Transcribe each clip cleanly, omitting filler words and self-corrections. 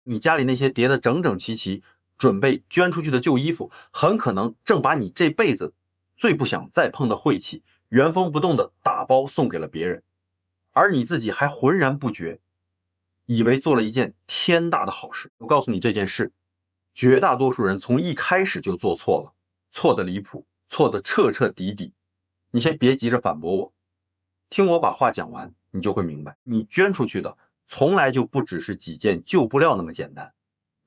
你家里那些叠得整整齐齐，准备捐出去的旧衣服，很可能正把你这辈子最不想再碰的晦气原封不动的打包送给了别人，而你自己还浑然不觉，以为做了一件天大的好事。我告诉你这件事，绝大多数人从一开始就做错了，错得离谱，错得彻彻底底。你先别急着反驳我，听我把话讲完，你就会明白，你捐出去的从来就不只是几件旧布料那么简单，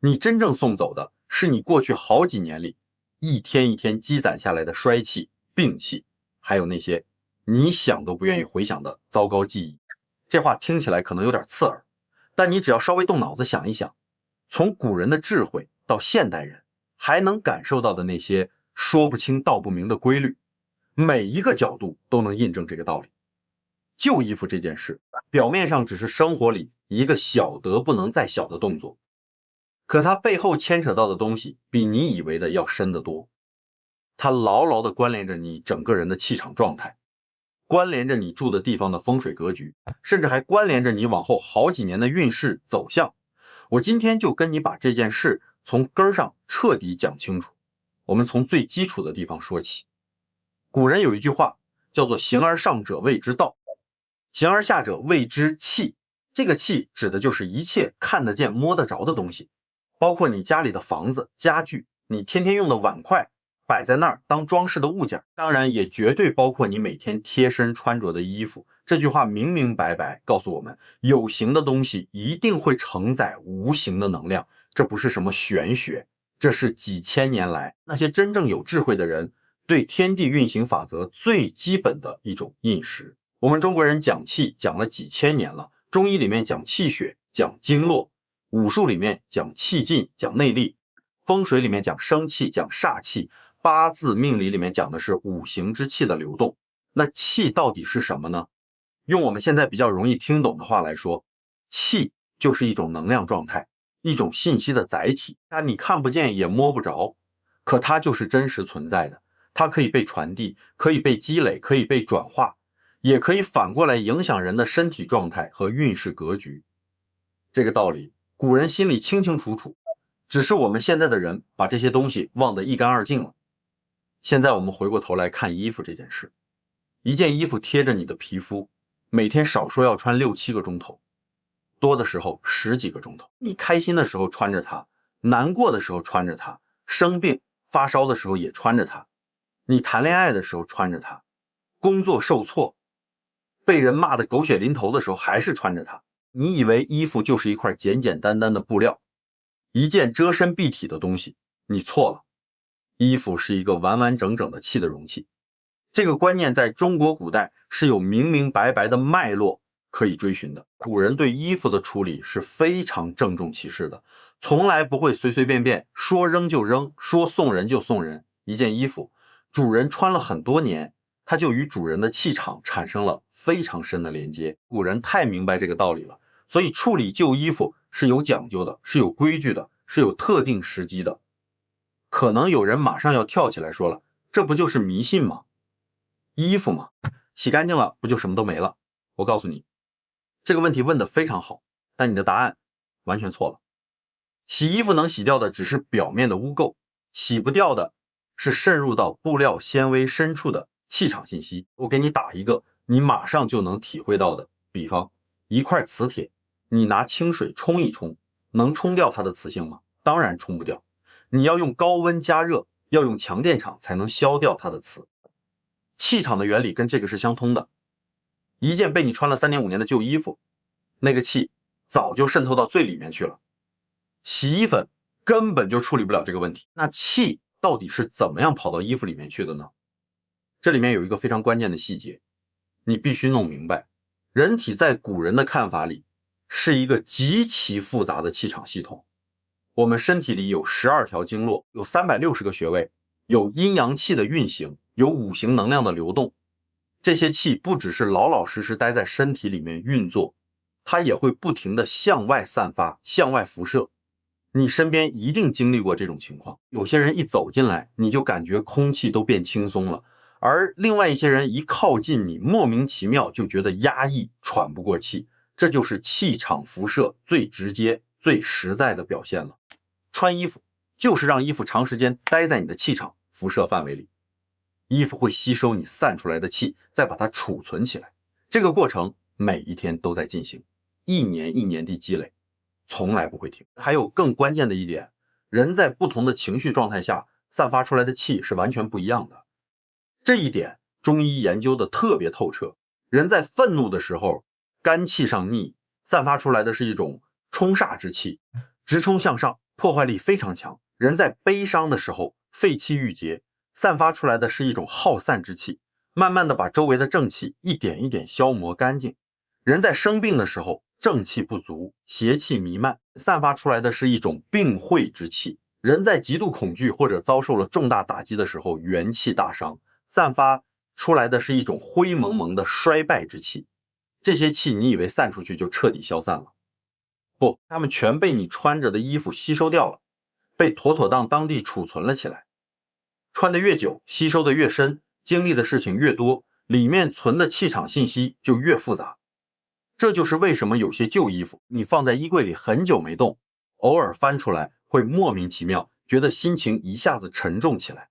你真正送走的是你过去好几年里一天一天积攒下来的衰气、病气，还有那些你想都不愿意回想的糟糕记忆。这话听起来可能有点刺耳，但你只要稍微动脑子想一想，从古人的智慧到现代人还能感受到的那些说不清道不明的规律，每一个角度都能印证这个道理。旧衣服这件事，表面上只是生活里一个小得不能再小的动作，可它背后牵扯到的东西比你以为的要深得多。它牢牢地关联着你整个人的气场状态，关联着你住的地方的风水格局，甚至还关联着你往后好几年的运势走向。我今天就跟你把这件事从根上彻底讲清楚。我们从最基础的地方说起。古人有一句话叫做形而上者谓之道，形而下者谓之气。这个气指的就是一切看得见摸得着的东西，包括你家里的房子、家具，你天天用的碗筷，摆在那儿当装饰的物件，当然也绝对包括你每天贴身穿着的衣服。这句话明明白白告诉我们，有形的东西一定会承载无形的能量，这不是什么玄学，这是几千年来那些真正有智慧的人对天地运行法则最基本的一种印识。我们中国人讲气讲了几千年了，中医里面讲气血，讲经络，武术里面讲气劲，讲内力，风水里面讲生气，讲煞气，八字命理里面讲的是五行之气的流动。那气到底是什么呢？用我们现在比较容易听懂的话来说，气就是一种能量状态，一种信息的载体，它你看不见也摸不着，可它就是真实存在的，它可以被传递，可以被积累，可以被转化，也可以反过来影响人的身体状态和运势格局。这个道理古人心里清清楚楚，只是我们现在的人把这些东西忘得一干二净了。现在我们回过头来看衣服这件事，一件衣服贴着你的皮肤，每天少说要穿6、7个钟头，多的时候10几个钟头。你开心的时候穿着它，难过的时候穿着它，生病发烧的时候也穿着它，你谈恋爱的时候穿着它，工作受挫被人骂得狗血淋头的时候还是穿着它。你以为衣服就是一块简简单单的布料，一件遮身蔽体的东西，你错了。衣服是一个完完整整的气的容器。这个观念在中国古代是有明明白白的脉络可以追寻的。古人对衣服的处理是非常郑重其事的，从来不会随随便便说扔就扔，说送人就送人。一件衣服，主人穿了很多年，它就与主人的气场产生了非常深的连接。古人太明白这个道理了，所以处理旧衣服是有讲究的，是有规矩的，是有特定时机的。可能有人马上要跳起来说了，这不就是迷信吗？衣服嘛，洗干净了不就什么都没了？我告诉你，这个问题问得非常好，但你的答案完全错了。洗衣服能洗掉的只是表面的污垢，洗不掉的是渗入到布料纤维深处的气场信息。我给你打一个你马上就能体会到的比方，一块磁铁，你拿清水冲一冲，能冲掉它的磁性吗？当然冲不掉。你要用高温加热，要用强电场才能消掉它的磁。气场的原理跟这个是相通的。一件被你穿了3年5年的旧衣服，那个气早就渗透到最里面去了。洗衣粉根本就处理不了这个问题。那气到底是怎么样跑到衣服里面去的呢？这里面有一个非常关键的细节，你必须弄明白。人体在古人的看法里是一个极其复杂的气场系统。我们身体里有12条经络，有360个穴位，有阴阳气的运行，有五行能量的流动。这些气不只是老老实实待在身体里面运作，它也会不停地向外散发，向外辐射。你身边一定经历过这种情况，有些人一走进来，你就感觉空气都变轻松了，而另外一些人一靠近你，莫名其妙就觉得压抑，喘不过气。这就是气场辐射最直接最实在的表现了。穿衣服就是让衣服长时间待在你的气场辐射范围里，衣服会吸收你散出来的气，再把它储存起来。这个过程每一天都在进行，一年一年地积累，从来不会停。还有更关键的一点，人在不同的情绪状态下散发出来的气是完全不一样的。这一点中医研究的特别透彻。人在愤怒的时候，肝气上逆，散发出来的是一种冲煞之气，直冲向上，破坏力非常强。人在悲伤的时候，肺气郁结，散发出来的是一种耗散之气，慢慢的把周围的正气一点一点消磨干净。人在生病的时候，正气不足，邪气弥漫，散发出来的是一种病秽之气。人在极度恐惧或者遭受了重大打击的时候，元气大伤，散发出来的是一种灰蒙蒙的衰败之气。这些气你以为散出去就彻底消散了？不，它们全被你穿着的衣服吸收掉了，被妥妥当地储存了起来。穿得越久，吸收的越深，经历的事情越多，里面存的气场信息就越复杂。这就是为什么有些旧衣服你放在衣柜里很久没动，偶尔翻出来会莫名其妙觉得心情一下子沉重起来。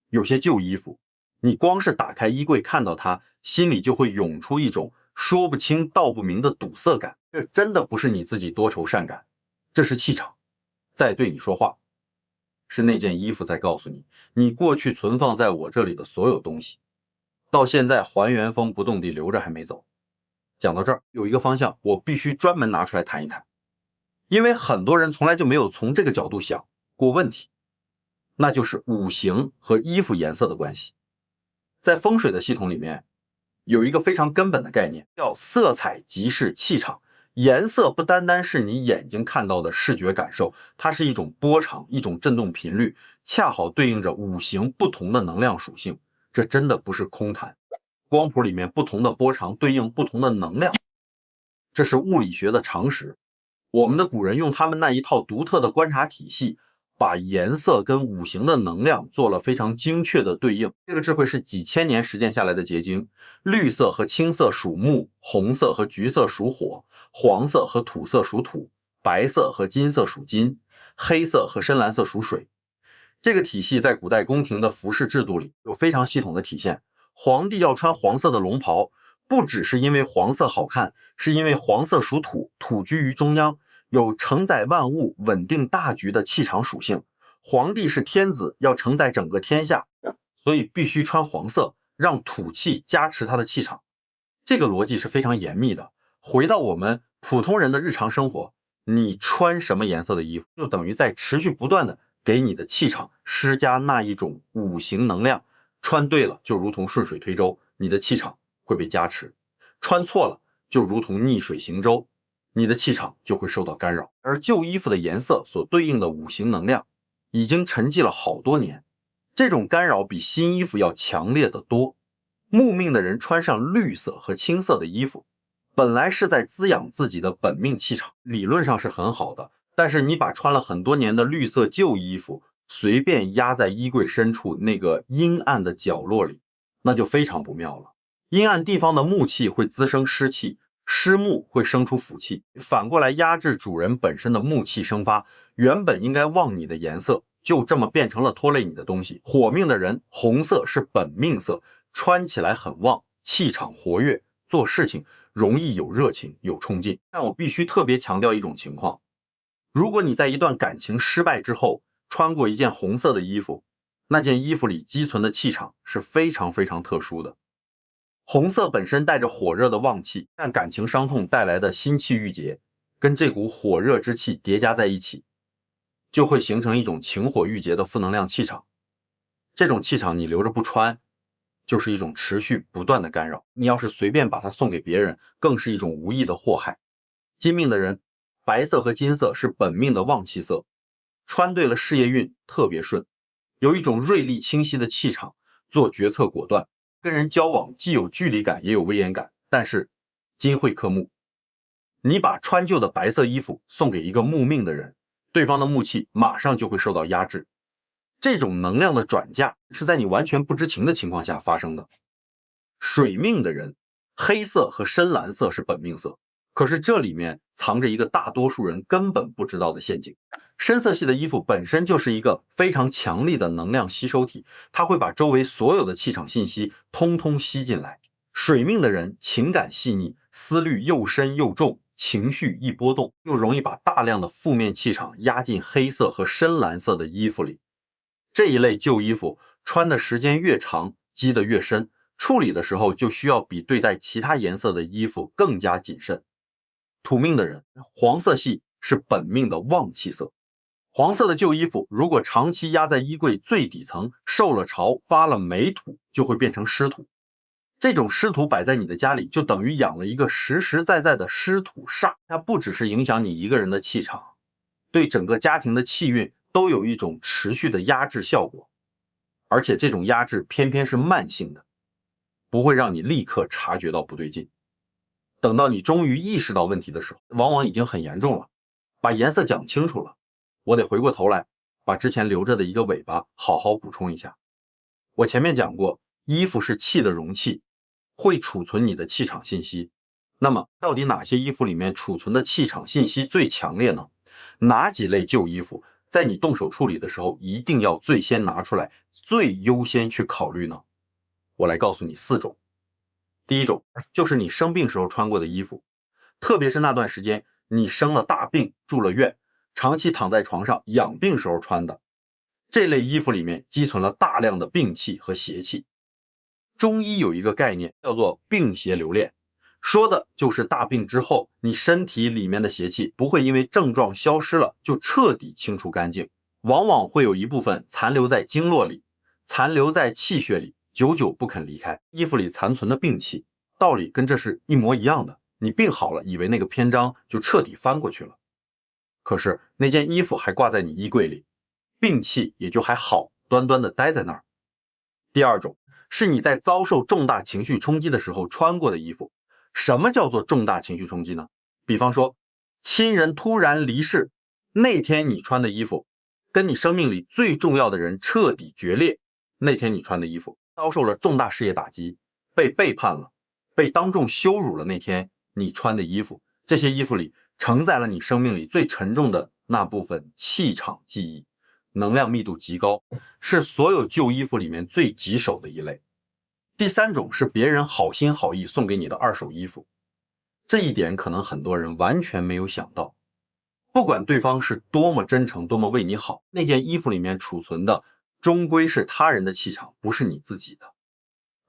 有些旧衣服你光是打开衣柜看到它，心里就会涌出一种说不清道不明的堵塞感。这真的不是你自己多愁善感，这是气场在对你说话，是那件衣服在告诉你，你过去存放在我这里的所有东西，到现在还原封不动地留着还没走。讲到这儿，有一个方向我必须专门拿出来谈一谈，因为很多人从来就没有从这个角度想过问题，那就是五行和衣服颜色的关系。在风水的系统里面，有一个非常根本的概念，叫色彩即是气场。颜色不单单是你眼睛看到的视觉感受，它是一种波长，一种振动频率，恰好对应着五行不同的能量属性。这真的不是空谈。光谱里面不同的波长对应不同的能量，这是物理学的常识。我们的古人用他们那一套独特的观察体系，把颜色跟五行的能量做了非常精确的对应。这个智慧是几千年实践下来的结晶。绿色和青色属木，红色和橘色属火，黄色和土色属土，白色和金色属金，黑色和深蓝色属水。这个体系在古代宫廷的服饰制度里有非常系统的体现。皇帝要穿黄色的龙袍，不只是因为黄色好看，是因为黄色属土，土居于中央，有承载万物、稳定大局的气场属性。皇帝是天子，要承载整个天下，所以必须穿黄色，让土气加持他的气场。这个逻辑是非常严密的。回到我们普通人的日常生活，你穿什么颜色的衣服，就等于在持续不断的给你的气场施加那一种五行能量。穿对了就如同顺水推舟，你的气场会被加持；穿错了就如同逆水行舟，你的气场就会受到干扰。而旧衣服的颜色所对应的五行能量已经沉寂了好多年，这种干扰比新衣服要强烈得多。木命的人穿上绿色和青色的衣服，本来是在滋养自己的本命气场，理论上是很好的。但是你把穿了很多年的绿色旧衣服随便压在衣柜深处那个阴暗的角落里，那就非常不妙了。阴暗地方的木气会滋生湿气，湿木会生出腐气，反过来压制主人本身的木气生发，原本应该旺你的颜色，就这么变成了拖累你的东西。火命的人，红色是本命色，穿起来很旺，气场活跃，做事情容易有热情有冲劲。但我必须特别强调一种情况，如果你在一段感情失败之后穿过一件红色的衣服，那件衣服里积存的气场是非常非常特殊的。红色本身带着火热的旺气，但感情伤痛带来的心气郁结跟这股火热之气叠加在一起，就会形成一种情火郁结的负能量气场。这种气场你留着不穿，就是一种持续不断的干扰。你要是随便把它送给别人，更是一种无意的祸害。金命的人，白色和金色是本命的旺气色，穿对了事业运特别顺，有一种锐利清晰的气场，做决策果断，跟人交往既有距离感也有威严感。但是金会克木，你把穿旧的白色衣服送给一个木命的人，对方的木气马上就会受到压制。这种能量的转嫁是在你完全不知情的情况下发生的。水命的人，黑色和深蓝色是本命色，可是这里面藏着一个大多数人根本不知道的陷阱。深色系的衣服本身就是一个非常强力的能量吸收体，它会把周围所有的气场信息通通吸进来。水命的人情感细腻，思虑又深又重，情绪一波动，又容易把大量的负面气场压进黑色和深蓝色的衣服里。这一类旧衣服穿的时间越长，积得越深，处理的时候就需要比对待其他颜色的衣服更加谨慎。土命的人，黄色系是本命的旺气色。黄色的旧衣服如果长期压在衣柜最底层，受了潮发了霉土，就会变成湿土。这种湿土摆在你的家里，就等于养了一个实实在在的湿土煞。它不只是影响你一个人的气场，对整个家庭的气运都有一种持续的压制效果。而且这种压制偏偏是慢性的，不会让你立刻察觉到不对劲。等到你终于意识到问题的时候，往往已经很严重了。把颜色讲清楚了，我得回过头来把之前留着的一个尾巴好好补充一下。我前面讲过，衣服是气的容器，会储存你的气场信息。那么到底哪些衣服里面储存的气场信息最强烈呢？哪几类旧衣服在你动手处理的时候一定要最先拿出来，最优先去考虑呢？我来告诉你4种。第一种就是你生病时候穿过的衣服，特别是那段时间你生了大病住了院，长期躺在床上养病时候穿的，这类衣服里面积存了大量的病气和邪气。中医有一个概念叫做病邪留恋，说的就是大病之后你身体里面的邪气不会因为症状消失了就彻底清除干净，往往会有一部分残留在经络里，残留在气血里，久久不肯离开。衣服里残存的病气，道理跟这是一模一样的。你病好了，以为那个篇章就彻底翻过去了，可是那件衣服还挂在你衣柜里，病气也就还好端端的待在那儿。第二种是你在遭受重大情绪冲击的时候穿过的衣服。什么叫做重大情绪冲击呢？比方说亲人突然离世，那天你穿的衣服，跟你生命里最重要的人彻底决裂，那天你穿的衣服，遭受了重大事业打击，被背叛了，被当众羞辱了，那天你穿的衣服，这些衣服里承载了你生命里最沉重的那部分气场记忆，能量密度极高，是所有旧衣服里面最棘手的一类。第三种是别人好心好意送给你的二手衣服，这一点可能很多人完全没有想到。不管对方是多么真诚，多么为你好，那件衣服里面储存的终归是他人的气场，不是你自己的。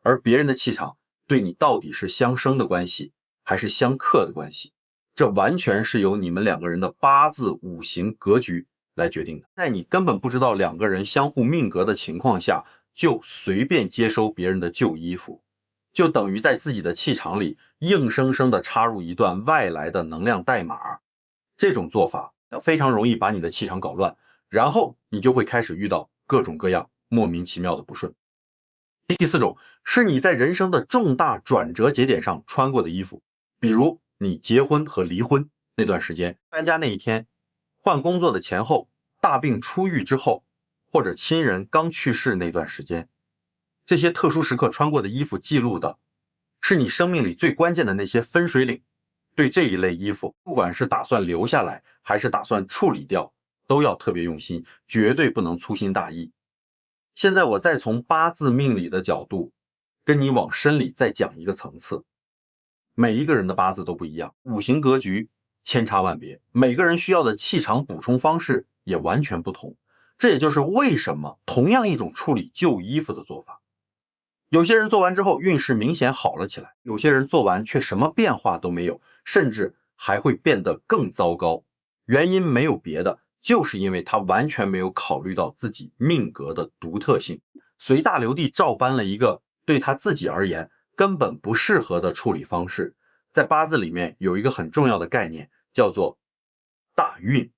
而别人的气场对你到底是相生的关系还是相克的关系，这完全是由你们两个人的八字五行格局来决定的。在你根本不知道两个人相互命格的情况下，就随便接收别人的旧衣服，就等于在自己的气场里硬生生的插入一段外来的能量代码。这种做法非常容易把你的气场搞乱，然后你就会开始遇到各种各样莫名其妙的不顺。第四种是你在人生的重大转折节点上穿过的衣服，比如你结婚和离婚那段时间，搬家那一天，换工作的前后，大病初愈之后，或者亲人刚去世那段时间，这些特殊时刻穿过的衣服记录的是你生命里最关键的那些分水岭。对这一类衣服，不管是打算留下来还是打算处理掉，都要特别用心，绝对不能粗心大意。现在我再从八字命理的角度跟你往深里再讲一个层次。每一个人的八字都不一样，五行格局千差万别，每个人需要的气场补充方式也完全不同。这也就是为什么同样一种处理旧衣服的做法，有些人做完之后运势明显好了起来，有些人做完却什么变化都没有，甚至还会变得更糟糕。原因没有别的，就是因为他完全没有考虑到自己命格的独特性，随大流地照搬了一个对他自己而言根本不适合的处理方式。在八字里面有一个很重要的概念，叫做大运。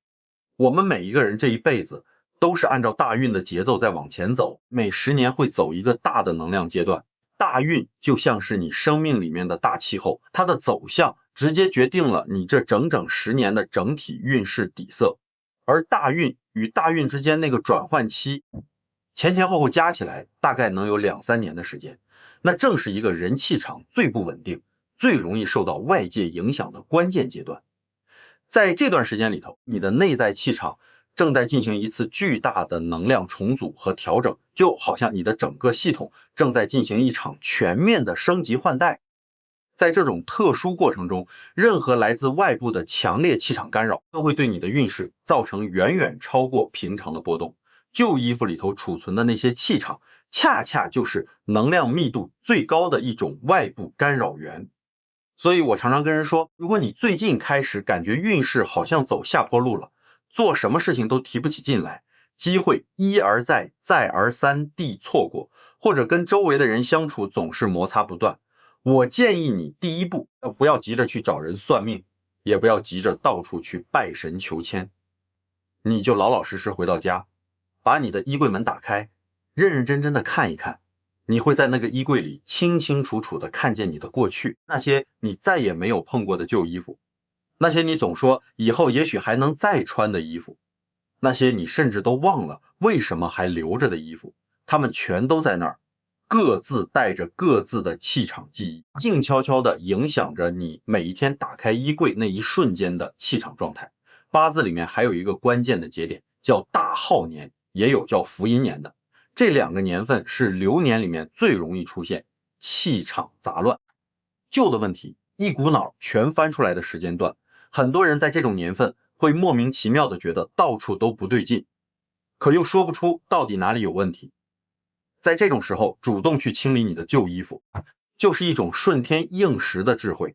我们每一个人这一辈子都是按照大运的节奏在往前走，每10年会走一个大的能量阶段。大运就像是你生命里面的大气候，它的走向直接决定了你这整整10年的整体运势底色。而大运与大运之间那个转换期，前前后后加起来大概能有2-3年的时间，那正是一个人气场最不稳定、最容易受到外界影响的关键阶段。在这段时间里头，你的内在气场正在进行一次巨大的能量重组和调整，就好像你的整个系统正在进行一场全面的升级换代。在这种特殊过程中，任何来自外部的强烈气场干扰都会对你的运势造成远远超过平常的波动。旧衣服里头储存的那些气场，恰恰就是能量密度最高的一种外部干扰源。所以我常常跟人说，如果你最近开始感觉运势好像走下坡路了，做什么事情都提不起劲来，机会一而再再而三地错过，或者跟周围的人相处总是摩擦不断，我建议你第一步不要急着去找人算命，也不要急着到处去拜神求签，你就老老实实回到家，把你的衣柜门打开，认认真真的看一看，你会在那个衣柜里清清楚楚的看见你的过去，那些你再也没有碰过的旧衣服，那些你总说以后也许还能再穿的衣服，那些你甚至都忘了为什么还留着的衣服，它们全都在那儿，各自带着各自的气场记忆，静悄悄地影响着你每一天打开衣柜那一瞬间的气场状态。八字里面还有一个关键的节点，叫大耗年，也有叫福阴年的。这两个年份是流年里面最容易出现气场杂乱、旧的问题一股脑全翻出来的时间段。很多人在这种年份会莫名其妙的觉得到处都不对劲，可又说不出到底哪里有问题。在这种时候，主动去清理你的旧衣服，就是一种顺天应时的智慧。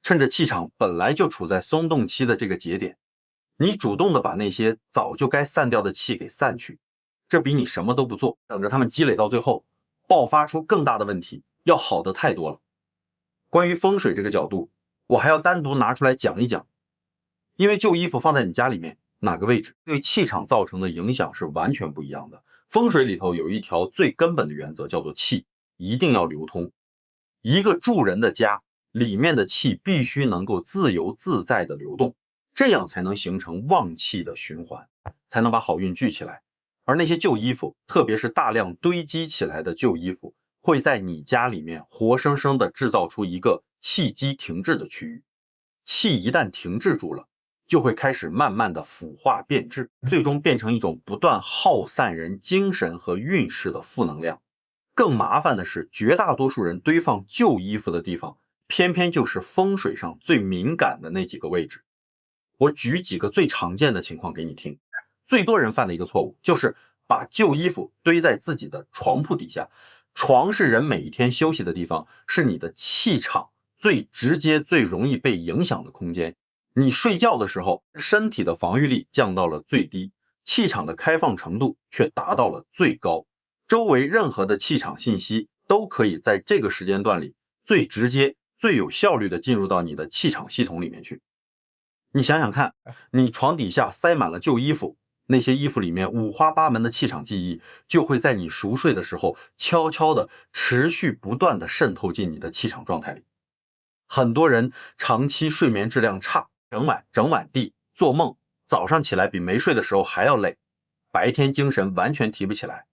趁着气场本来就处在松动期的这个节点，你主动的把那些早就该散掉的气给散去，这比你什么都不做，等着他们积累到最后，爆发出更大的问题，要好得太多了。关于风水这个角度，我还要单独拿出来讲一讲，因为旧衣服放在你家里面哪个位置，对气场造成的影响是完全不一样的。风水里头有一条最根本的原则，叫做气一定要流通。一个住人的家里面的气必须能够自由自在的流动，这样才能形成旺气的循环，才能把好运聚起来。而那些旧衣服，特别是大量堆积起来的旧衣服，会在你家里面活生生的制造出一个气机停滞的区域。气一旦停滞住了，就会开始慢慢的腐化变质，最终变成一种不断耗散人精神和运势的负能量。更麻烦的是，绝大多数人堆放旧衣服的地方，偏偏就是风水上最敏感的那几个位置。我举几个最常见的情况给你听。最多人犯的一个错误就是把旧衣服堆在自己的床铺底下。床是人每一天休息的地方，是你的气场最直接最容易被影响的空间。你睡觉的时候，身体的防御力降到了最低，气场的开放程度却达到了最高。周围任何的气场信息都可以在这个时间段里最直接最有效率的进入到你的气场系统里面去。你想想看，你床底下塞满了旧衣服，那些衣服里面五花八门的气场记忆就会在你熟睡的时候悄悄的持续不断的渗透进你的气场状态里。很多人长期睡眠质量差，整晚地做梦，早上起来比没睡的时候还要累，白天精神完全提不起来，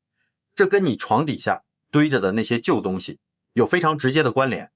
这跟你床底下堆着的那些旧东西有非常直接的关联。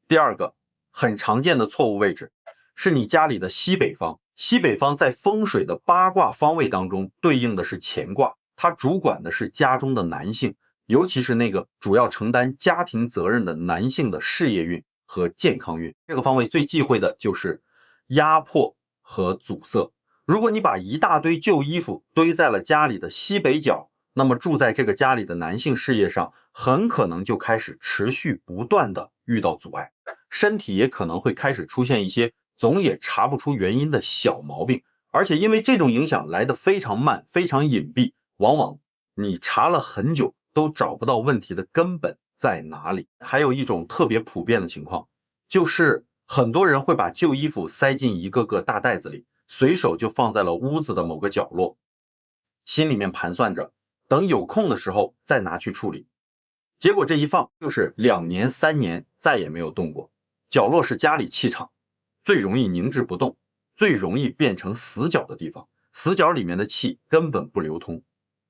第二个很常见的错误位置是你家里的西北方。西北方在风水的八卦方位当中对应的是乾卦，它主管的是家中的男性，尤其是那个主要承担家庭责任的男性的事业运和健康运。这个方位最忌讳的就是压迫和阻塞。如果你把一大堆旧衣服堆在了家里的西北角，那么住在这个家里的男性事业上很可能就开始持续不断的遇到阻碍，身体也可能会开始出现一些总也查不出原因的小毛病，而且因为这种影响来得非常慢，非常隐蔽，往往你查了很久都找不到问题的根本在哪里。还有一种特别普遍的情况，就是很多人会把旧衣服塞进一个个大袋子里，随手就放在了屋子的某个角落，心里面盘算着等有空的时候再拿去处理。结果这一放就是2年3年再也没有动过。角落是家里气场最容易凝滞不动，最容易变成死角的地方，死角里面的气根本不流通。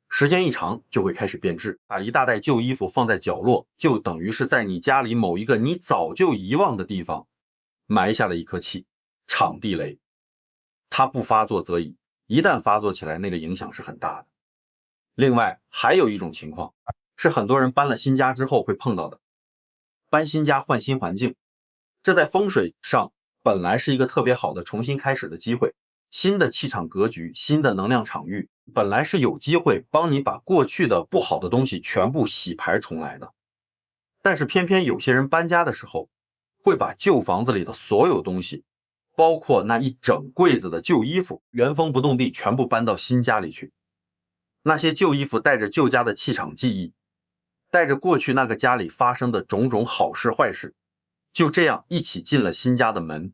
时间一长就会开始变质。把一大袋旧衣服放在角落，就等于是在你家里某一个你早就遗忘的地方埋下了一颗气，场地雷。它不发作则已，一旦发作起来，那个影响是很大的。另外还有一种情况是很多人搬了新家之后会碰到的，搬新家换新环境，这在风水上本来是一个特别好的重新开始的机会，新的气场格局，新的能量场域，本来是有机会帮你把过去的不好的东西全部洗牌重来的。但是偏偏有些人搬家的时候会把旧房子里的所有东西，包括那一整柜子的旧衣服，原封不动地全部搬到新家里去。那些旧衣服带着旧家的气场记忆，带着过去那个家里发生的种种好事坏事，就这样一起进了新家的门。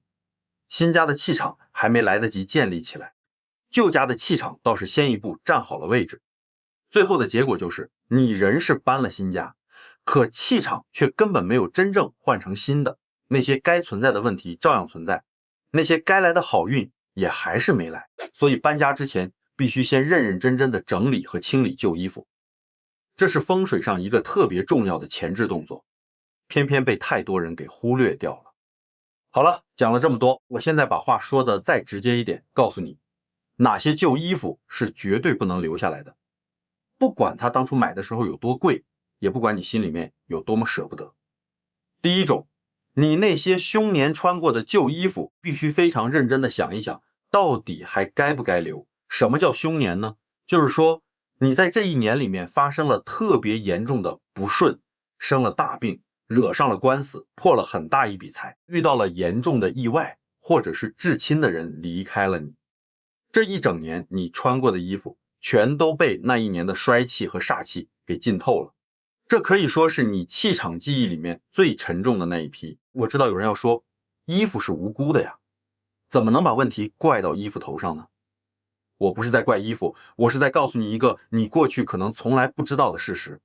新家的气场还没来得及建立起来，旧家的气场倒是先一步站好了位置。最后的结果就是你人是搬了新家，可气场却根本没有真正换成新的，那些该存在的问题照样存在，那些该来的好运也还是没来。所以搬家之前必须先认认真真的整理和清理旧衣服，这是风水上一个特别重要的前置动作，偏偏被太多人给忽略掉了。好了，讲了这么多，我现在把话说的再直接一点，告诉你哪些旧衣服是绝对不能留下来的，不管它当初买的时候有多贵，也不管你心里面有多么舍不得。第一种，你那些凶年穿过的旧衣服，必须非常认真的想一想，到底还该不该留。什么叫凶年呢？就是说你在这一年里面发生了特别严重的不顺，生了大病，惹上了官司，破了很大一笔财，遇到了严重的意外，或者是至亲的人离开了你。这一整年你穿过的衣服全都被那一年的衰气和煞气给浸透了，这可以说是你气场记忆里面最沉重的那一批。我知道有人要说，衣服是无辜的呀，怎么能把问题怪到衣服头上呢？我不是在怪衣服，我是在告诉你一个你过去可能从来不知道的事实。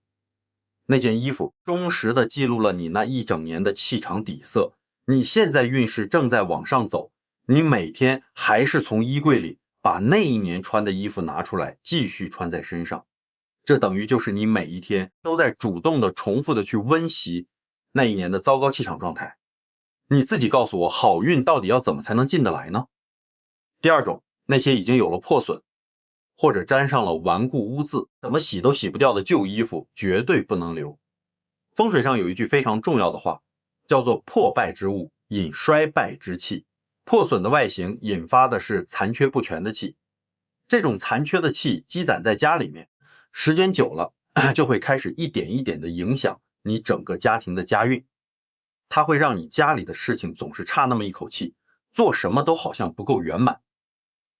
那件衣服忠实的记录了你那一整年的气场底色，你现在运势正在往上走，你每天还是从衣柜里把那一年穿的衣服拿出来继续穿在身上，这等于就是你每一天都在主动的重复的去温习那一年的糟糕气场状态。你自己告诉我，好运到底要怎么才能进得来呢？第二种，那些已经有了破损或者沾上了顽固污渍，怎么洗都洗不掉的旧衣服绝对不能留。风水上有一句非常重要的话，叫做破败之物引衰败之气。破损的外形引发的是残缺不全的气，这种残缺的气积攒在家里面，时间久了就会开始一点一点的影响你整个家庭的家运，它会让你家里的事情总是差那么一口气，做什么都好像不够圆满，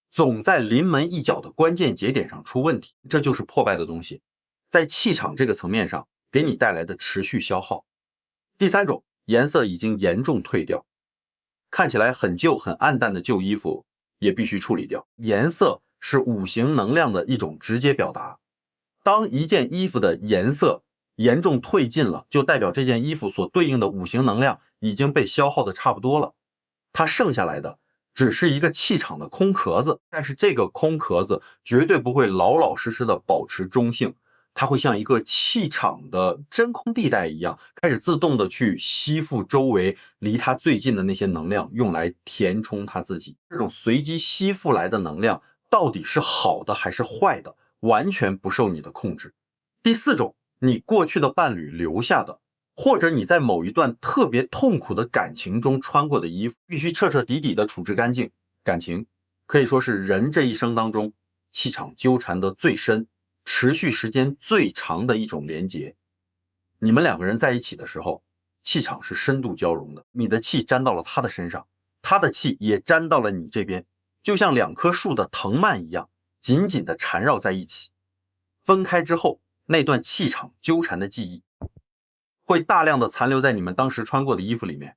总在临门一脚的关键节点上出问题，这就是破败的东西，在气场这个层面上给你带来的持续消耗。第三种，颜色已经严重褪掉，看起来很旧很暗淡的旧衣服也必须处理掉。颜色是五行能量的一种直接表达，当一件衣服的颜色严重褪尽了，就代表这件衣服所对应的五行能量已经被消耗的差不多了，它剩下来的只是一个气场的空壳子，但是这个空壳子绝对不会老老实实的保持中性，它会像一个气场的真空地带一样，开始自动的去吸附周围离它最近的那些能量，用来填充它自己。这种随机吸附来的能量到底是好的还是坏的，完全不受你的控制。第四种，你过去的伴侣留下的，或者你在某一段特别痛苦的感情中穿过的衣服，必须彻彻底底的处置干净。感情可以说是人这一生当中气场纠缠得最深，持续时间最长的一种连结。你们两个人在一起的时候，气场是深度交融的，你的气沾到了他的身上，他的气也沾到了你这边，就像两棵树的藤蔓一样，紧紧地缠绕在一起。分开之后，那段气场纠缠的记忆会大量的残留在你们当时穿过的衣服里面。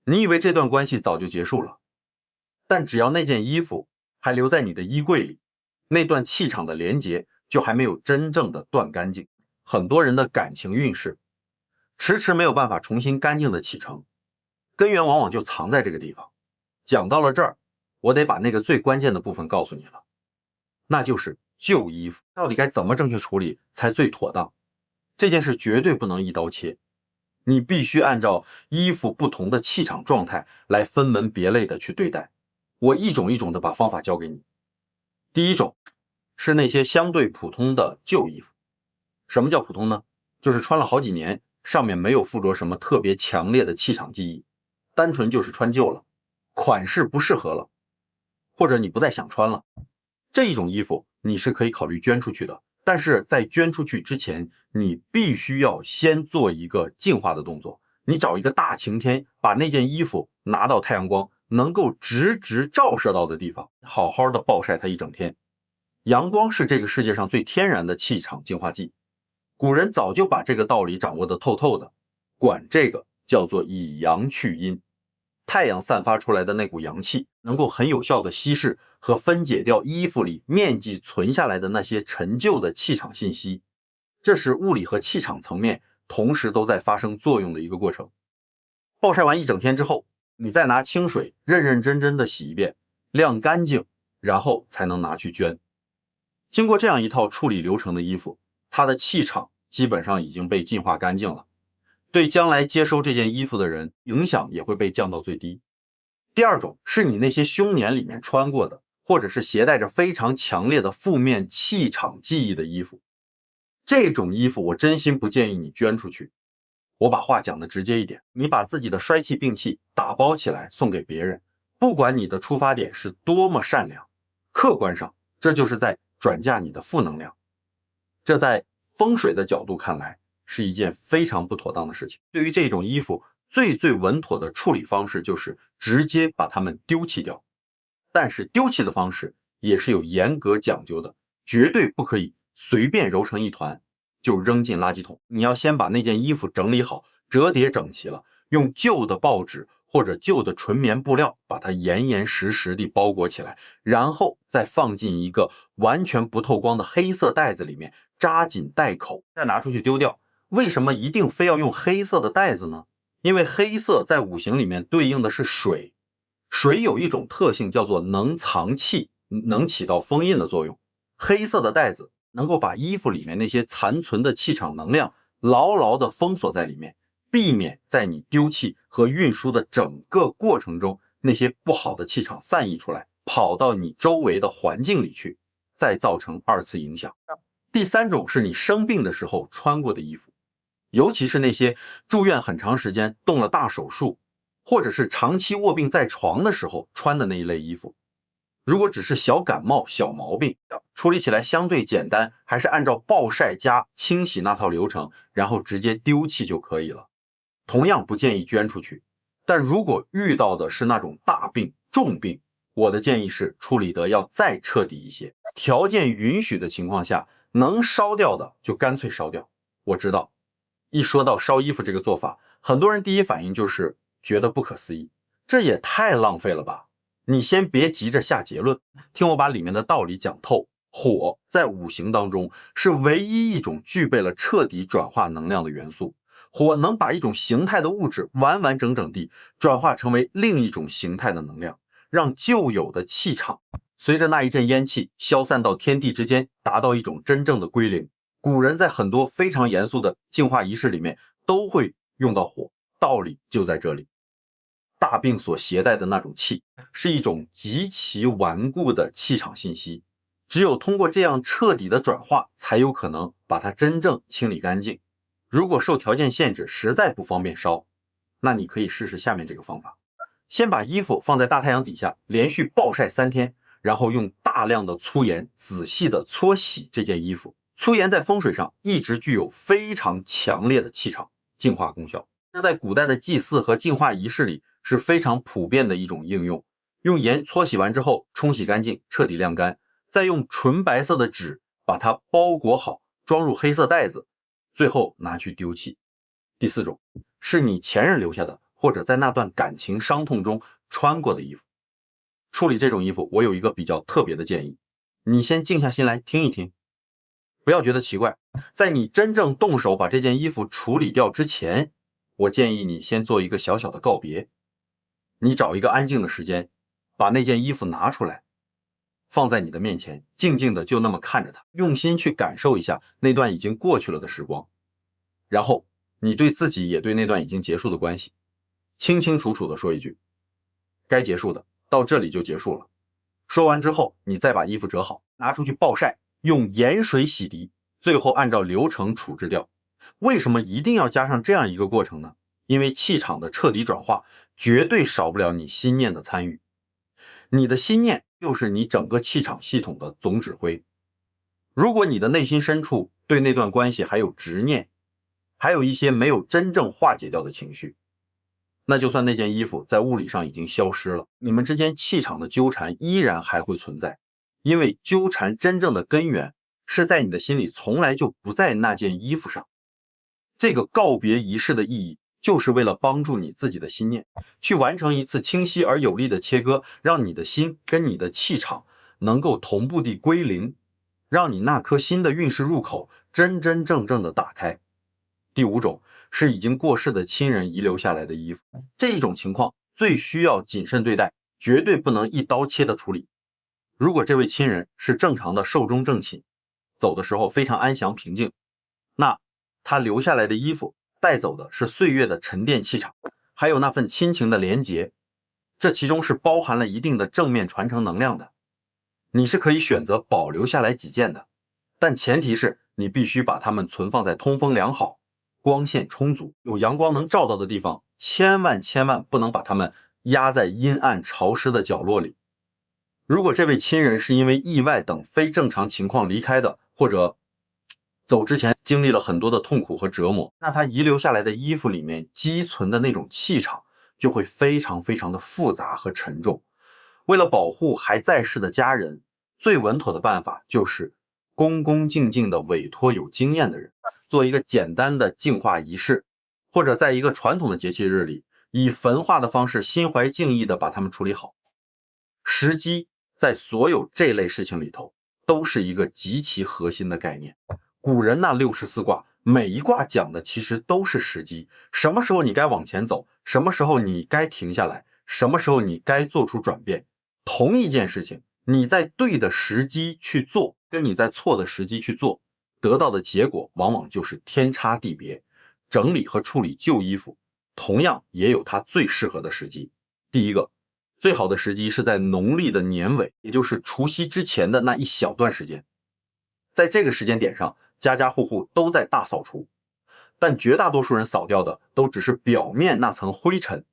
你以为这段关系早就结束了，但只要那件衣服还留在你的衣柜里，那段气场的连结就还没有真正的断干净。很多人的感情运势迟迟没有办法重新干净的启程，根源往往就藏在这个地方。讲到了这儿，我得把那个最关键的部分告诉你了，那就是旧衣服，到底该怎么正确处理才最妥当？这件事绝对不能一刀切，你必须按照衣服不同的气场状态来分门别类的去对待。我一种一种的把方法教给你。第一种是那些相对普通的旧衣服。什么叫普通呢？就是穿了好几年，上面没有附着什么特别强烈的气场记忆，单纯就是穿旧了，款式不适合了，或者你不再想穿了。这一种衣服你是可以考虑捐出去的，但是在捐出去之前，你必须要先做一个净化的动作。你找一个大晴天，把那件衣服拿到太阳光能够直直照射到的地方，好好的暴晒它一整天。阳光是这个世界上最天然的气场净化剂，古人早就把这个道理掌握得透透的，管这个叫做以阳去阴。太阳散发出来的那股阳气，能够很有效的稀释和分解掉衣服里面积存下来的那些陈旧的气场信息，这是物理和气场层面同时都在发生作用的一个过程。暴晒完一整天之后，你再拿清水认认真真的洗一遍，晾干净，然后才能拿去捐。经过这样一套处理流程的衣服，它的气场基本上已经被净化干净了，对将来接收这件衣服的人影响也会被降到最低。第二种是你那些胸年里面穿过的，或者是携带着非常强烈的负面气场记忆的衣服。这种衣服我真心不建议你捐出去。我把话讲得直接一点，你把自己的衰气病气打包起来送给别人，不管你的出发点是多么善良，客观上这就是在转嫁你的负能量。这在风水的角度看来是一件非常不妥当的事情。对于这种衣服，最稳妥的处理方式就是直接把它们丢弃掉。但是丢弃的方式也是有严格讲究的，绝对不可以随便揉成一团就扔进垃圾桶。你要先把那件衣服整理好，折叠整齐了，用旧的报纸或者旧的纯棉布料把它严严实实地包裹起来，然后再放进一个完全不透光的黑色袋子里面，扎紧袋口，再拿出去丢掉。为什么一定非要用黑色的袋子呢？因为黑色在五行里面对应的是水，水有一种特性叫做能藏气，能起到封印的作用。黑色的袋子能够把衣服里面那些残存的气场能量牢牢地封锁在里面，避免在你丢弃和运输的整个过程中，那些不好的气场散溢出来，跑到你周围的环境里去，再造成二次影响。第三种是你生病的时候穿过的衣服，尤其是那些住院很长时间、动了大手术，或者是长期卧病在床的时候穿的那一类衣服。如果只是小感冒、小毛病，处理起来相对简单，还是按照暴晒加清洗那套流程，然后直接丢弃就可以了。同样不建议捐出去。但如果遇到的是那种大病、重病，我的建议是处理得要再彻底一些。条件允许的情况下，能烧掉的就干脆烧掉。我知道，一说到烧衣服这个做法，很多人第一反应就是觉得不可思议，这也太浪费了吧。你先别急着下结论，听我把里面的道理讲透。火在五行当中是唯一一种具备了彻底转化能量的元素，火能把一种形态的物质完完整整地转化成为另一种形态的能量，让旧有的气场随着那一阵烟气消散到天地之间，达到一种真正的归零。古人在很多非常严肃的净化仪式里面都会用到火，道理就在这里。大病所携带的那种气是一种极其顽固的气场信息，只有通过这样彻底的转化，才有可能把它真正清理干净。如果受条件限制实在不方便烧，那你可以试试下面这个方法。先把衣服放在大太阳底下连续暴晒3天，然后用大量的粗盐仔细的搓洗这件衣服。粗盐在风水上一直具有非常强烈的气场净化功效，这在古代的祭祀和净化仪式里是非常普遍的一种应用。用盐搓洗完之后冲洗干净，彻底晾干，再用纯白色的纸把它包裹好，装入黑色袋子，最后拿去丢弃。第四种是你前任留下的，或者在那段感情伤痛中穿过的衣服。处理这种衣服，我有一个比较特别的建议，你先静下心来听一听，不要觉得奇怪。在你真正动手把这件衣服处理掉之前，我建议你先做一个小小的告别。你找一个安静的时间，把那件衣服拿出来，放在你的面前，静静的就那么看着它，用心去感受一下那段已经过去了的时光。然后你对自己也对那段已经结束的关系清清楚楚的说一句，该结束的到这里就结束了。说完之后，你再把衣服折好，拿出去暴晒，用盐水洗涤，最后按照流程处置掉。为什么一定要加上这样一个过程呢？因为气场的彻底转化绝对少不了你心念的参与。你的心念就是你整个气场系统的总指挥。如果你的内心深处对那段关系还有执念，还有一些没有真正化解掉的情绪，那就算那件衣服在物理上已经消失了，你们之间气场的纠缠依然还会存在。因为纠缠真正的根源是在你的心里从来就不在那件衣服上。这个告别仪式的意义就是为了帮助你自己的心念去完成一次清晰而有力的切割，让你的心跟你的气场能够同步地归零，让你那颗心的运势入口真真正正的打开。第五种是已经过世的亲人遗留下来的衣服，这一种情况最需要谨慎对待，绝对不能一刀切的处理。如果这位亲人是正常的寿终正寝，走的时候非常安详平静，那他留下来的衣服带走的是岁月的沉淀气场，还有那份亲情的连结，这其中是包含了一定的正面传承能量的。你是可以选择保留下来几件的，但前提是你必须把它们存放在通风良好、光线充足、有阳光能照到的地方，千万不能把它们压在阴暗潮湿的角落里。如果这位亲人是因为意外等非正常情况离开的，或者走之前经历了很多的痛苦和折磨，那他遗留下来的衣服里面积存的那种气场就会非常的复杂和沉重。为了保护还在世的家人，最稳妥的办法就是恭恭敬敬的委托有经验的人，做一个简单的净化仪式，或者在一个传统的节气日里，以焚化的方式心怀敬意的把它们处理好。时机在所有这类事情里头都是一个极其核心的概念。古人那64卦，每一卦讲的其实都是时机，什么时候你该往前走，什么时候你该停下来，什么时候你该做出转变。同一件事情，你在对的时机去做，跟你在错的时机去做，得到的结果往往就是天差地别。整理和处理旧衣服，同样也有它最适合的时机。第一个，最好的时机是在农历的年尾，也就是除夕之前的那一小段时间。在这个时间点上，家家户户都在大扫除，但绝大多数人扫掉的都只是表面那层灰尘，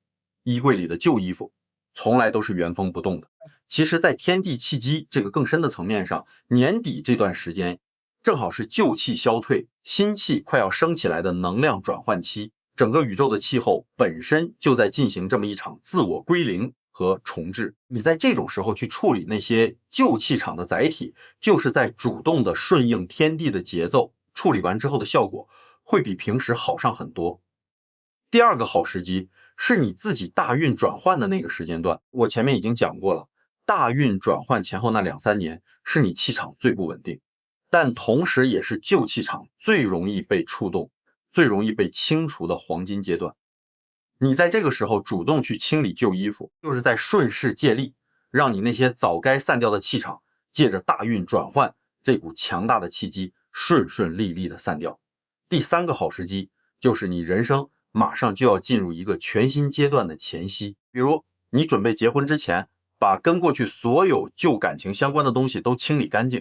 衣柜里的旧衣服从来都是原封不动的。其实在天地气机这个更深的层面上，年底这段时间正好是旧气消退，新气快要升起来的能量转换期，整个宇宙的气候本身就在进行这么一场自我归零和重置。你在这种时候去处理那些旧气场的载体，就是在主动的顺应天地的节奏，处理完之后的效果会比平时好上很多。第二个好时机是你自己大运转换的那个时间段，我前面已经讲过了，大运转换前后那2-3年是你气场最不稳定，但同时也是旧气场最容易被触动、最容易被清除的黄金阶段。你在这个时候主动去清理旧衣服，就是在顺势借力，让你那些早该散掉的气场，借着大运转换这股强大的气机，顺利的散掉。第三个好时机就是你人生马上就要进入一个全新阶段的前夕，比如你准备结婚之前，把跟过去所有旧感情相关的东西都清理干净；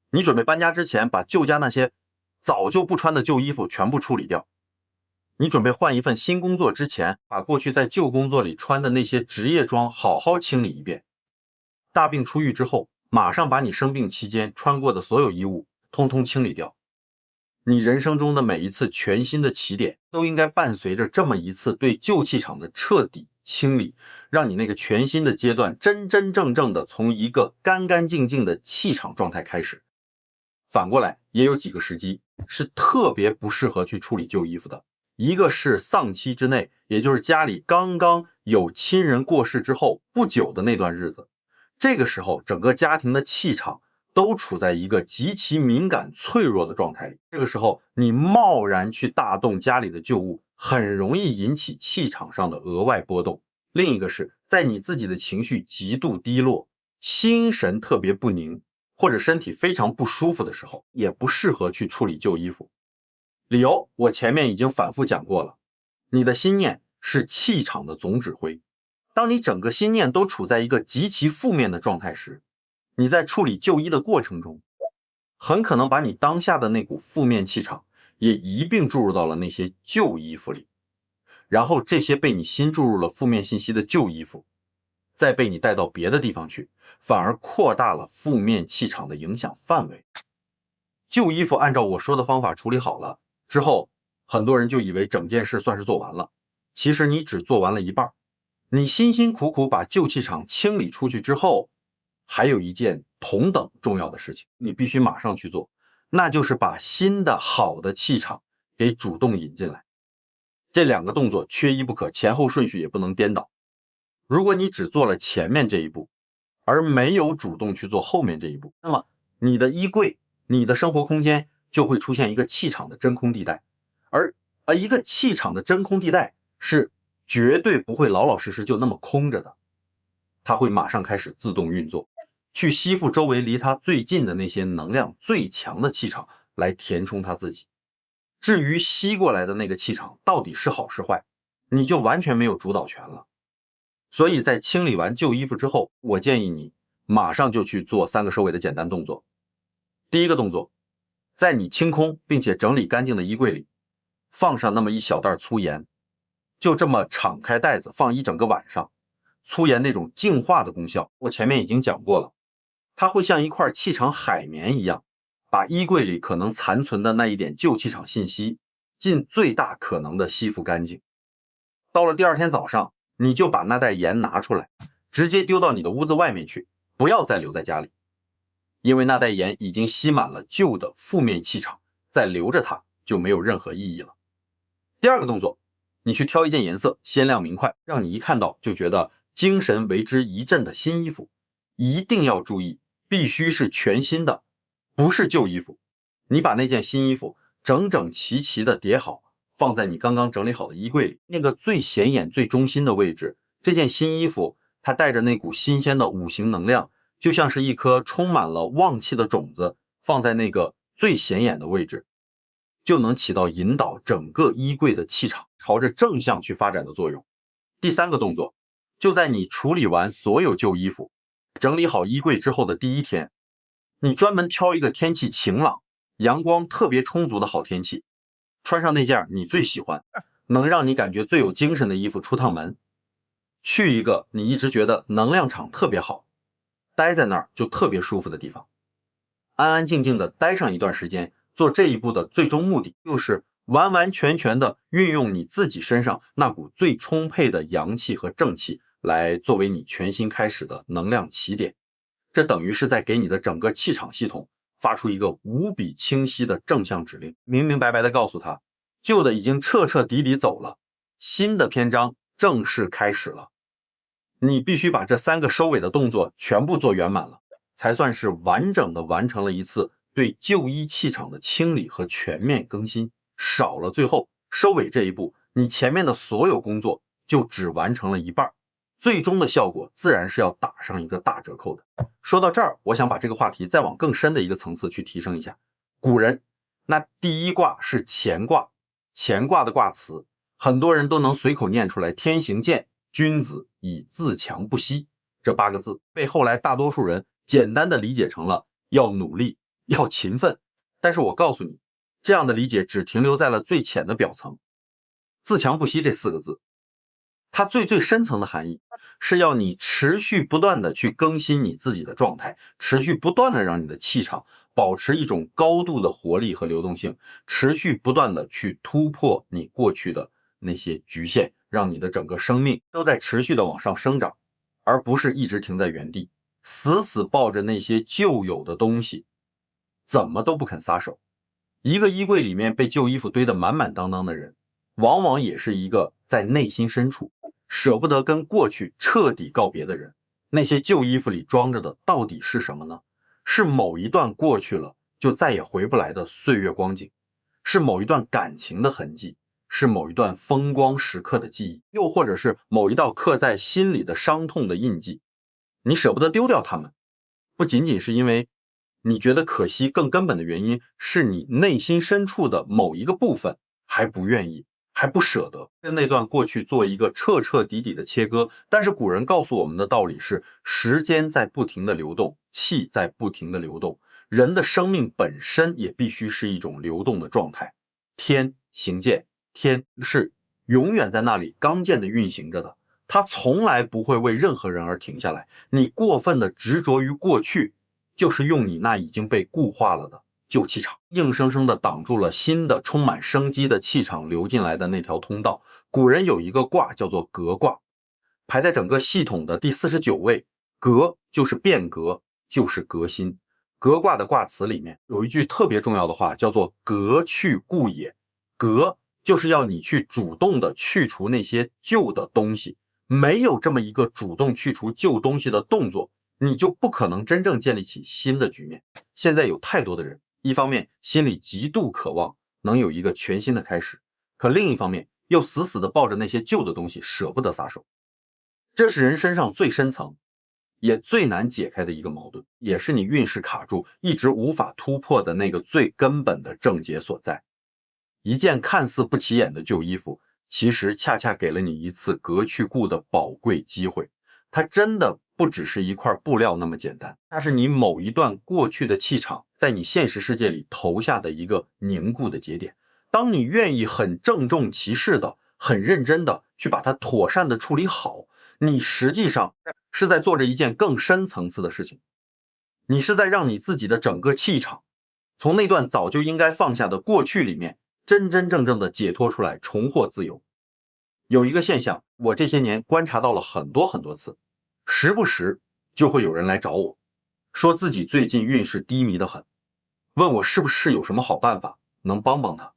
你准备搬家之前，把旧家那些早就不穿的旧衣服全部处理掉；你准备换一份新工作之前，把过去在旧工作里穿的那些职业装好好清理一遍。大病初愈之后，马上把你生病期间穿过的所有衣物通通清理掉。你人生中的每一次全新的起点，都应该伴随着这么一次对旧气场的彻底清理，让你那个全新的阶段真正的从一个干净的气场状态开始。反过来，也有几个时机是特别不适合去处理旧衣服的。一个是丧期之内，也就是家里刚刚有亲人过世之后不久的那段日子，这个时候整个家庭的气场都处在一个极其敏感脆弱的状态里，这个时候你贸然去大动家里的旧物，很容易引起气场上的额外波动。另一个是在你自己的情绪极度低落、心神特别不宁，或者身体非常不舒服的时候，也不适合去处理旧衣服。理由我前面已经反复讲过了，你的心念是气场的总指挥，当你整个心念都处在一个极其负面的状态时，你在处理旧衣的过程中，很可能把你当下的那股负面气场也一并注入到了那些旧衣服里，然后这些被你新注入了负面信息的旧衣服再被你带到别的地方去，反而扩大了负面气场的影响范围。旧衣服按照我说的方法处理好了之后，很多人就以为整件事算是做完了，其实你只做完了一半。你辛辛苦苦把旧气场清理出去之后，还有一件同等重要的事情，你必须马上去做，那就是把新的好的气场给主动引进来。这两个动作缺一不可，前后顺序也不能颠倒。如果你只做了前面这一步，而没有主动去做后面这一步，那么你的衣柜、你的生活空间就会出现一个气场的真空地带，而一个气场的真空地带是绝对不会老老实实就那么空着的，它会马上开始自动运作，去吸附周围离它最近的那些能量最强的气场来填充它自己。至于吸过来的那个气场到底是好是坏，你就完全没有主导权了。所以在清理完旧衣服之后，我建议你马上就去做3个收尾的简单动作。第一个动作，在你清空并且整理干净的衣柜里，放上那么一小袋粗盐，就这么敞开袋子放一整个晚上。粗盐那种净化的功效，我前面已经讲过了，它会像一块气场海绵一样，把衣柜里可能残存的那一点旧气场信息，尽最大可能的吸附干净。到了第二天早上，你就把那袋盐拿出来，直接丢到你的屋子外面去，不要再留在家里，因为那袋盐已经吸满了旧的负面气场，再留着它就没有任何意义了。第二个动作，你去挑一件颜色鲜亮明快，让你一看到就觉得精神为之一振的新衣服，一定要注意，必须是全新的，不是旧衣服。你把那件新衣服整整齐齐的叠好，放在你刚刚整理好的衣柜里，那个最显眼最中心的位置。这件新衣服它带着那股新鲜的五行能量，就像是一颗充满了旺气的种子，放在那个最显眼的位置，就能起到引导整个衣柜的气场朝着正向去发展的作用。第三个动作，就在你处理完所有旧衣服，整理好衣柜之后的第一天，你专门挑一个天气晴朗、阳光特别充足的好天气，穿上那件你最喜欢、能让你感觉最有精神的衣服出趟门，去一个你一直觉得能量场特别好，待在那儿就特别舒服的地方，安安静静的待上一段时间。做这一步的最终目的就是完完全全的运用你自己身上那股最充沛的阳气和正气，来作为你全新开始的能量起点。这等于是在给你的整个气场系统发出一个无比清晰的正向指令，明明白白的告诉他，旧的已经彻彻底底走了，新的篇章正式开始了。你必须把这3个收尾的动作全部做圆满了，才算是完整的完成了一次对旧衣气场的清理和全面更新。少了最后收尾这一步，你前面的所有工作就只完成了一半，最终的效果自然是要打上一个大折扣的。说到这儿，我想把这个话题再往更深的一个层次去提升一下。古人那第一卦是乾卦，乾卦的卦辞很多人都能随口念出来，天行健，君子以自强不息，这8个字被后来大多数人简单的理解成了要努力、要勤奋。但是我告诉你，这样的理解只停留在了最浅的表层。自强不息这4个字，它最深层的含义是要你持续不断的去更新你自己的状态，持续不断的让你的气场保持一种高度的活力和流动性，持续不断的去突破你过去的那些局限，让你的整个生命都在持续的往上生长，而不是一直停在原地，死死抱着那些旧有的东西，怎么都不肯撒手。一个衣柜里面被旧衣服堆得满满当当的人，往往也是一个在内心深处舍不得跟过去彻底告别的人。那些旧衣服里装着的到底是什么呢？是某一段过去了就再也回不来的岁月光景，是某一段感情的痕迹，是某一段风光时刻的记忆，又或者是某一道刻在心里的伤痛的印记。你舍不得丢掉它们，不仅仅是因为你觉得可惜，更根本的原因是你内心深处的某一个部分还不愿意，还不舍得跟那段过去做一个彻彻底底的切割。但是古人告诉我们的道理是，时间在不停的流动，气在不停的流动，人的生命本身也必须是一种流动的状态。天行健，天是永远在那里刚健的运行着的，它从来不会为任何人而停下来。你过分的执着于过去，就是用你那已经被固化了的旧气场，硬生生的挡住了新的充满生机的气场流进来的那条通道。古人有一个卦叫做革卦，排在整个系统的第49位。革就是变革，就是革新。革卦的卦辞里面有一句特别重要的话，叫做革去故也。革就是要你去主动的去除那些旧的东西，没有这么一个主动去除旧东西的动作，你就不可能真正建立起新的局面。现在有太多的人，一方面心里极度渴望能有一个全新的开始，可另一方面又死死的抱着那些旧的东西，舍不得撒手。这是人身上最深层也最难解开的一个矛盾，也是你运势卡住一直无法突破的那个最根本的症结所在。一件看似不起眼的旧衣服，其实恰恰给了你一次革去故的宝贵机会。它真的不只是一块布料那么简单，它是你某一段过去的气场在你现实世界里投下的一个凝固的节点。当你愿意很郑重其事的、很认真的去把它妥善的处理好，你实际上是在做着一件更深层次的事情。你是在让你自己的整个气场从那段早就应该放下的过去里面真真正正的解脱出来，重获自由。有一个现象，我这些年观察到了很多次，时不时就会有人来找我，说自己最近运势低迷得很，问我是不是有什么好办法能帮帮他。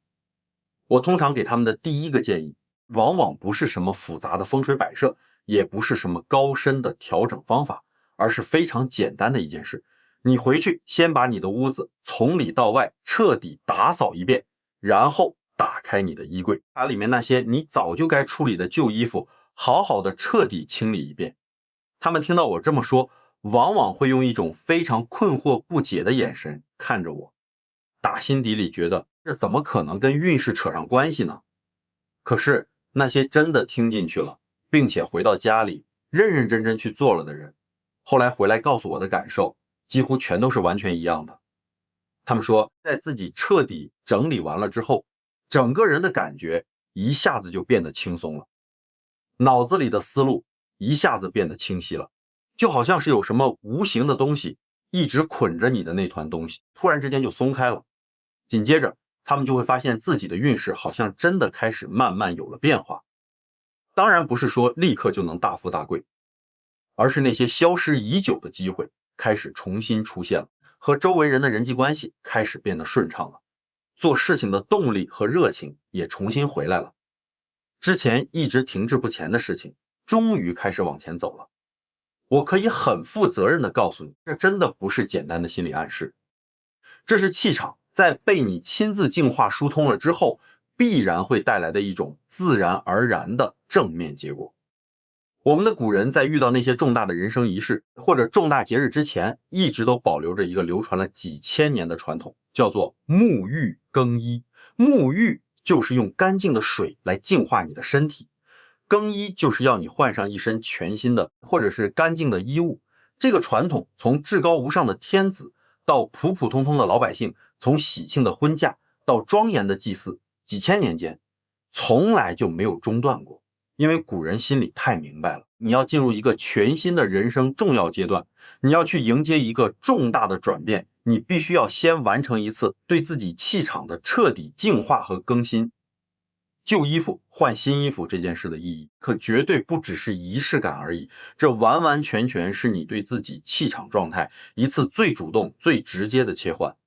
我通常给他们的第一个建议，往往不是什么复杂的风水摆设，也不是什么高深的调整方法，而是非常简单的一件事。你回去先把你的屋子从里到外彻底打扫一遍，然后打开你的衣柜，把里面那些你早就该处理的旧衣服好好的彻底清理一遍。他们听到我这么说，往往会用一种非常困惑不解的眼神看着我，打心底里觉得这怎么可能跟运势扯上关系呢？可是那些真的听进去了，并且回到家里认认真真去做了的人，后来回来告诉我的感受几乎全都是完全一样的。他们说在自己彻底整理完了之后，整个人的感觉一下子就变得轻松了，脑子里的思路一下子变得清晰了，就好像是有什么无形的东西一直捆着你的那团东西突然之间就松开了。紧接着他们就会发现自己的运势好像真的开始慢慢有了变化。当然不是说立刻就能大富大贵，而是那些消失已久的机会开始重新出现了，和周围人的人际关系开始变得顺畅了，做事情的动力和热情也重新回来了。之前一直停滞不前的事情终于开始往前走了。我可以很负责任地告诉你，这真的不是简单的心理暗示，这是气场在被你亲自净化疏通了之后，必然会带来的一种自然而然的正面结果。我们的古人在遇到那些重大的人生仪式或者重大节日之前，一直都保留着一个流传了几千年的传统，叫做沐浴更衣。沐浴就是用干净的水来净化你的身体，更衣就是要你换上一身全新的或者是干净的衣物。这个传统从至高无上的天子到普普通通的老百姓，从喜庆的婚嫁到庄严的祭祀，几千年间从来就没有中断过。因为古人心里太明白了，你要进入一个全新的人生重要阶段，你要去迎接一个重大的转变，你必须要先完成一次对自己气场的彻底净化和更新。旧衣服换新衣服这件事的意义，可绝对不只是仪式感而已，这完完全全是你对自己气场状态一次最主动、最直接的切换。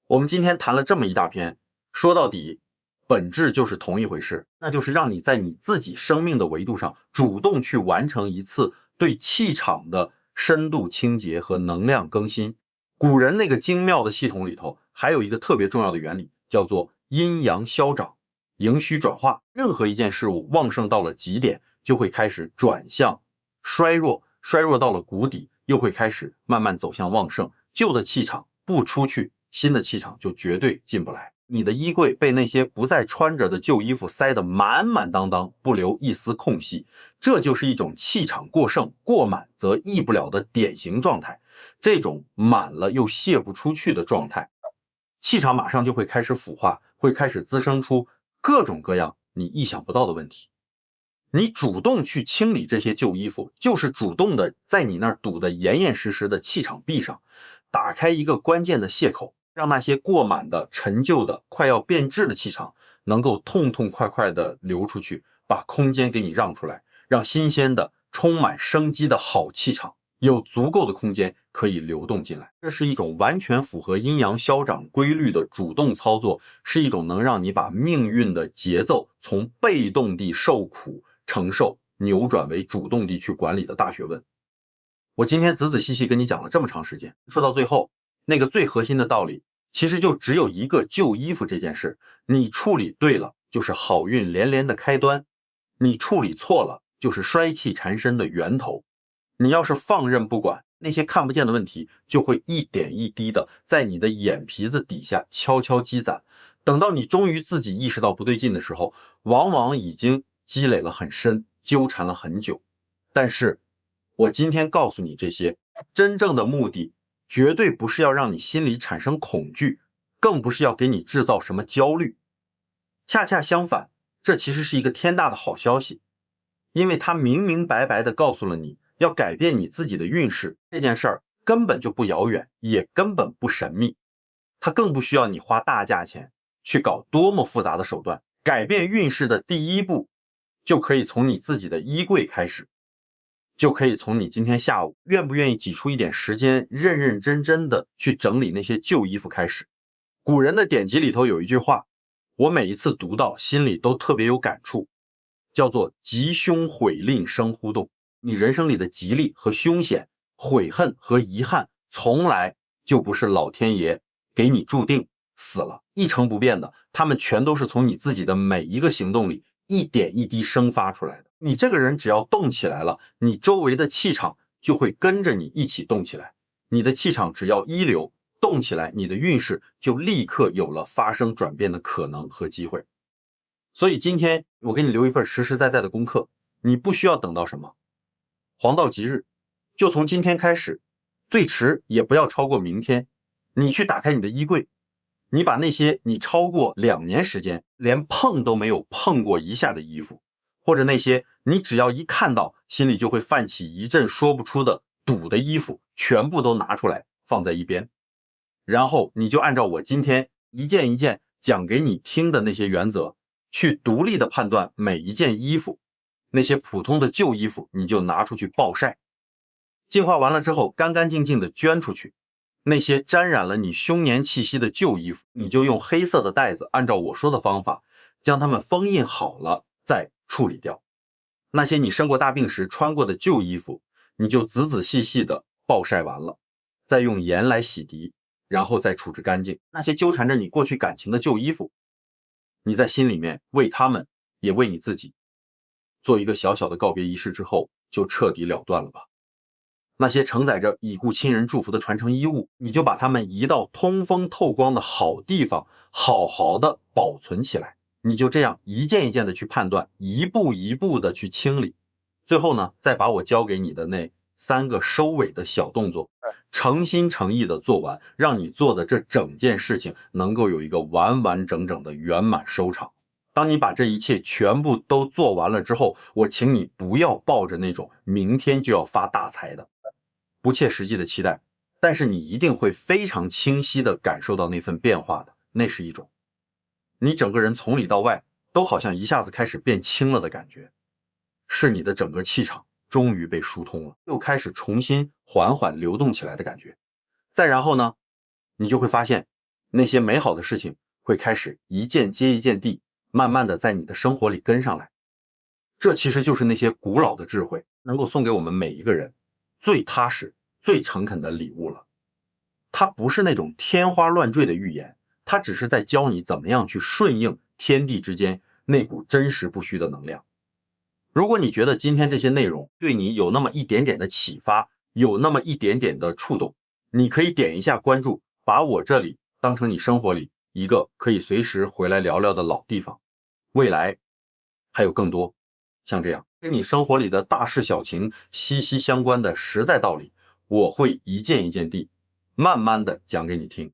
我们今天谈了这么一大篇，说到底本质就是同一回事，那就是让你在你自己生命的维度上主动去完成一次对气场的深度清洁和能量更新。古人那个精妙的系统里头还有一个特别重要的原理，叫做阴阳消长，盈虚转化。任何一件事物旺盛到了极点，就会开始转向衰弱，衰弱到了谷底，又会开始慢慢走向旺盛，旧的气场不出去，新的气场就绝对进不来。你的衣柜被那些不再穿着的旧衣服塞得满满当当，不留一丝空隙，这就是一种气场过剩、过满则溢不了的典型状态。这种满了又泄不出去的状态，气场马上就会开始腐化，会开始滋生出各种各样你意想不到的问题。你主动去清理这些旧衣服，就是主动的在你那儿堵得严严实实的气场壁上打开一个关键的泄口，让那些过满的、陈旧的、快要变质的气场能够痛痛快快的流出去，把空间给你让出来，让新鲜的、充满生机的好气场有足够的空间可以流动进来。这是一种完全符合阴阳消长规律的主动操作，是一种能让你把命运的节奏从被动地受苦承受扭转为主动地去管理的大学问。我今天仔仔细细跟你讲了这么长时间，说到最后，那个最核心的道理其实就只有一个，旧衣服这件事，你处理对了就是好运连连的开端，你处理错了就是衰气缠身的源头。你要是放任不管，那些看不见的问题就会一点一滴的在你的眼皮子底下悄悄积攒，等到你终于自己意识到不对劲的时候，往往已经积累了很深，纠缠了很久。但是我今天告诉你这些，真正的目的绝对不是要让你心里产生恐惧，更不是要给你制造什么焦虑。恰恰相反，这其实是一个天大的好消息，因为它明明白白地告诉了你，要改变你自己的运势，这件事儿根本就不遥远，也根本不神秘，它更不需要你花大价钱去搞多么复杂的手段。改变运势的第一步就可以从你自己的衣柜开始，就可以从你今天下午愿不愿意挤出一点时间，认认真真的去整理那些旧衣服开始。古人的典籍里头有一句话，我每一次读到心里都特别有感触，叫做吉凶悔吝生互动。你人生里的吉利和凶险，悔恨和遗憾，从来就不是老天爷给你注定死了一成不变的，他们全都是从你自己的每一个行动里一点一滴生发出来的。你这个人只要动起来了，你周围的气场就会跟着你一起动起来，你的气场只要一流动起来，你的运势就立刻有了发生转变的可能和机会。所以今天我给你留一份实实在在的功课，你不需要等到什么黄道吉日，就从今天开始，最迟也不要超过明天，你去打开你的衣柜，你把那些你超过2年时间连碰都没有碰过一下的衣服，或者那些你只要一看到心里就会泛起一阵说不出的堵的衣服，全部都拿出来放在一边。然后你就按照我今天一件一件讲给你听的那些原则，去独立的判断每一件衣服。那些普通的旧衣服你就拿出去暴晒，净化完了之后干干净净的捐出去。那些沾染了你凶年气息的旧衣服，你就用黑色的袋子按照我说的方法将它们封印好了再处理掉。那些你生过大病时穿过的旧衣服，你就仔仔细细的暴晒完了，再用盐来洗涤，然后再处置干净。那些纠缠着你过去感情的旧衣服，你在心里面为他们也为你自己做一个小小的告别仪式之后，就彻底了断了吧。那些承载着已故亲人祝福的传承衣物，你就把它们移到通风透光的好地方，好好的保存起来。你就这样一件一件的去判断，一步一步的去清理。最后呢，再把我教给你的那3个收尾的小动作，诚心诚意的做完，让你做的这整件事情能够有一个完完整整的圆满收场。当你把这一切全部都做完了之后，我请你不要抱着那种明天就要发大财的不切实际的期待，但是你一定会非常清晰地感受到那份变化的。那是一种你整个人从里到外都好像一下子开始变轻了的感觉，是你的整个气场终于被疏通了，又开始重新缓缓流动起来的感觉。再然后呢，你就会发现那些美好的事情会开始一件接一件地慢慢的在你的生活里跟上来。这其实就是那些古老的智慧能够送给我们每一个人最踏实最诚恳的礼物了。它不是那种天花乱坠的预言，它只是在教你怎么样去顺应天地之间那股真实不虚的能量。如果你觉得今天这些内容对你有那么一点点的启发，有那么一点点的触动，你可以点一下关注，把我这里当成你生活里一个可以随时回来聊聊的老地方。未来还有更多像这样跟你生活里的大事小情息息相关的实在道理，我会一件一件地慢慢的讲给你听。